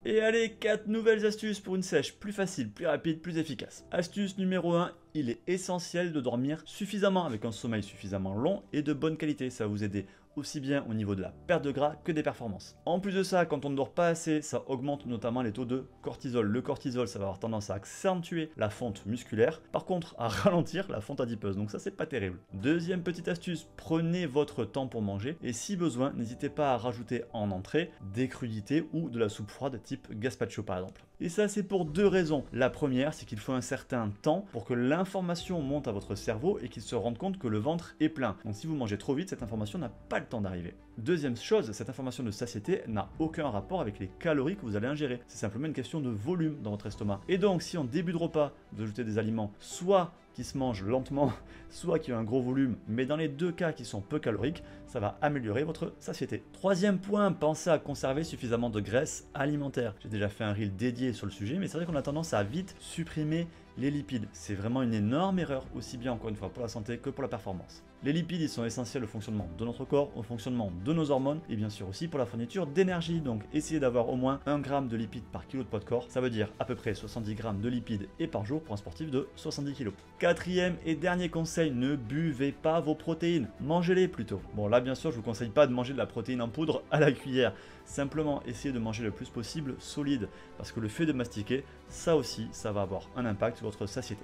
Et allez, 4 nouvelles astuces pour une sèche plus facile, plus rapide, plus efficace. Astuce numéro 1, il est essentiel de dormir suffisamment avec un sommeil suffisamment long et de bonne qualité. Ça va vous aider aussi bien au niveau de la perte de gras que des performances. En plus de ça, quand on ne dort pas assez, ça augmente notamment les taux de cortisol. Le cortisol, ça va avoir tendance à accentuer la fonte musculaire, par contre à ralentir la fonte adipeuse, donc ça c'est pas terrible. Deuxième petite astuce, prenez votre temps pour manger et si besoin, n'hésitez pas à rajouter en entrée des crudités ou de la soupe froide type gazpacho par exemple. Et ça c'est pour deux raisons. La première, c'est qu'il faut un certain temps pour que l'information monte à votre cerveau et qu'il se rende compte que le ventre est plein. Donc si vous mangez trop vite, cette information n'a pas le temps d'arriver. Deuxième chose, cette information de satiété n'a aucun rapport avec les calories que vous allez ingérer. C'est simplement une question de volume dans votre estomac. Et donc si en début de repas, vous ajoutez des aliments soit qui se mangent lentement, soit qui ont un gros volume, mais dans les deux cas qui sont peu caloriques, ça va améliorer votre satiété. Troisième point, pensez à conserver suffisamment de graisse alimentaire. J'ai déjà fait un reel dédié sur le sujet, mais c'est vrai qu'on a tendance à vite supprimer les lipides. C'est vraiment une énorme erreur, aussi bien encore une fois pour la santé que pour la performance. Les lipides, ils sont essentiels au fonctionnement de notre corps, au fonctionnement de nos hormones et bien sûr aussi pour la fourniture d'énergie. Donc essayez d'avoir au moins 1 g de lipides par kilo de poids de corps. Ça veut dire à peu près 70 g de lipides et par jour pour un sportif de 70 kg. Quatrième et dernier conseil, ne buvez pas vos protéines. Mangez-les plutôt. Bon là bien sûr je vous conseille pas de manger de la protéine en poudre à la cuillère. Simplement essayez de manger le plus possible solide parce que le fait de mastiquer, ça aussi, ça va avoir un impact sur votre satiété.